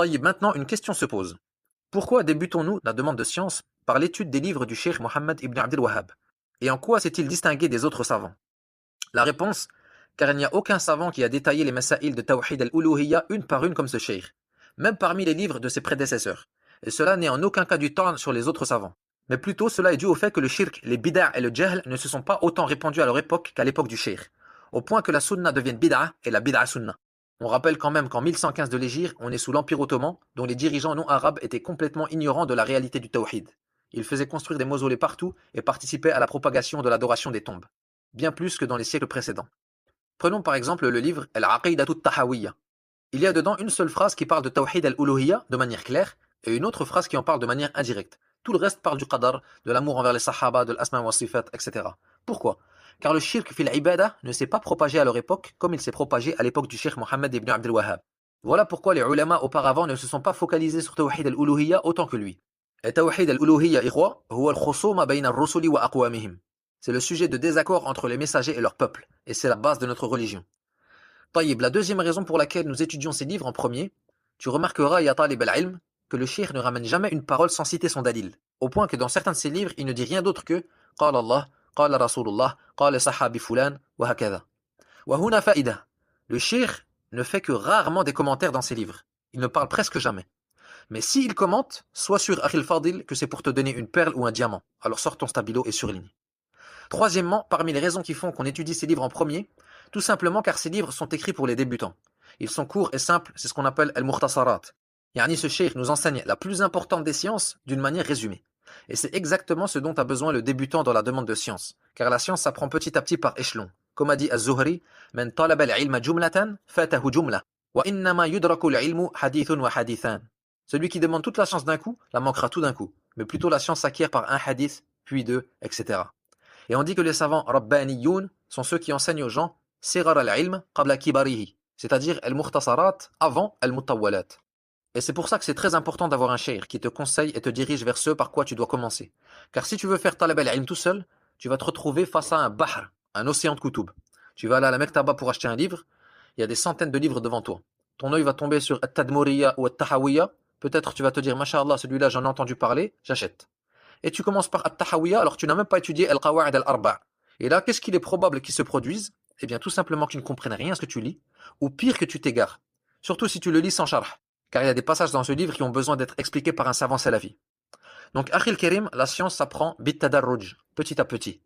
Taïb, maintenant une question se pose. Pourquoi débutons-nous la demande de science par l'étude des livres du cheikh Mohammed ibn Abdel Wahhab? Et en quoi s'est-il distingué des autres savants? La réponse, car il n'y a aucun savant qui a détaillé les masaïl de Tawhid al-Uluhiyya une par une comme ce cheikh, même parmi les livres de ses prédécesseurs. Et cela n'est en aucun cas du tort sur les autres savants. Mais plutôt cela est dû au fait que le shirk, les bid'a et le jahl ne se sont pas autant répandus à leur époque qu'à l'époque du cheikh, au point que la sunna devienne bid'a et la bid'a sunna. On rappelle quand même qu'en 1115 de l'Hégire, on est sous l'Empire ottoman, dont les dirigeants non arabes étaient complètement ignorants de la réalité du tawhid. Ils faisaient construire des mausolées partout et participaient à la propagation de l'adoration des tombes, bien plus que dans les siècles précédents. Prenons par exemple le livre Al-Aqidatu Tahawiyya. Il y a dedans une seule phrase qui parle de Tawhid al-Uluhiyya de manière claire et une autre phrase qui en parle de manière indirecte. Tout le reste parle du qadar, de l'amour envers les sahaba, de l'asma wa sifat, etc. Pourquoi? Car le shirk fil ibada ne s'est pas propagé à leur époque comme il s'est propagé à l'époque du cheikh Mohammed ibn Abdel Wahhab. Voilà pourquoi les ulama auparavant ne se sont pas focalisés sur Tawhid al-Uluhiyya autant que lui. Et Tawhid al-Uluhiyya ikhwa, huwa al-khusuma bayna ar-rusuli wa aqwamihim. C'est le sujet de désaccord entre les messagers et leur peuple, et c'est la base de notre religion. Taïb, la deuxième raison pour laquelle nous étudions ces livres en premier, tu remarqueras, ya talib al-ilm, que le cheikh ne ramène jamais une parole sans citer son dalil, au point que dans certains de ses livres, il ne dit rien d'autre que قال Allah, قال Rasulullah, قال sahabi fulan, wa hakadha. Wa huna faïda. Le cheikh ne fait que rarement des commentaires dans ses livres. Il ne parle presque jamais. Mais s'il commente, sois sûr, Akhil Fadil, que c'est pour te donner une perle ou un diamant. Alors sors ton stabilo et surligne. Troisièmement, parmi les raisons qui font qu'on étudie ces livres en premier, tout simplement car ces livres sont écrits pour les débutants. Ils sont courts et simples, c'est ce qu'on appelle al-mukhtasarat. Yani ce cheikh nous enseigne la plus importante des sciences d'une manière résumée. Et c'est exactement ce dont a besoin le débutant dans la demande de science, car la science s'apprend petit à petit par échelon. Comme a dit Az-Zuhri, "Man talaba al-ilma jumlatan, fatahu jumla, wa innama yudraku al-ilmu hadithun wa hadithan." Celui qui demande toute la science d'un coup, la manquera tout d'un coup, mais plutôt la science s'acquiert par un hadith, puis deux, etc. Et on dit que les savants rabbaniyoun sont ceux qui enseignent aux gens sirar al-ilm qabla kibarihi, c'est-à-dire al-mukhtasarat avant al-mutawwalat. Et c'est pour ça que c'est très important d'avoir un cheikh qui te conseille et te dirige vers ce par quoi tu dois commencer. Car si tu veux faire talab al-ilm tout seul, tu vas te retrouver face à un bahr, un océan de kutub. Tu vas aller à la Mektaba pour acheter un livre, il y a des centaines de livres devant toi. Ton œil va tomber sur At-Tadmuriyya ou At-Tahawiyya, peut-être tu vas te dire, Masha'Allah, celui-là j'en ai entendu parler, j'achète. Et tu commences par At-Tahawiyya alors que tu n'as même pas étudié Al-Qawa'id al-Arba'. Et là, qu'est-ce qu'il est probable qu'il se produise? Eh bien, tout simplement que tu ne comprennes rien à ce que tu lis, ou pire que tu t'égares. Surtout si tu le lis sans sharh, car il y a des passages dans ce livre qui ont besoin d'être expliqués par un savant salafi. Donc, Akhil Karim, la science s'apprend bit tadarruj, petit à petit.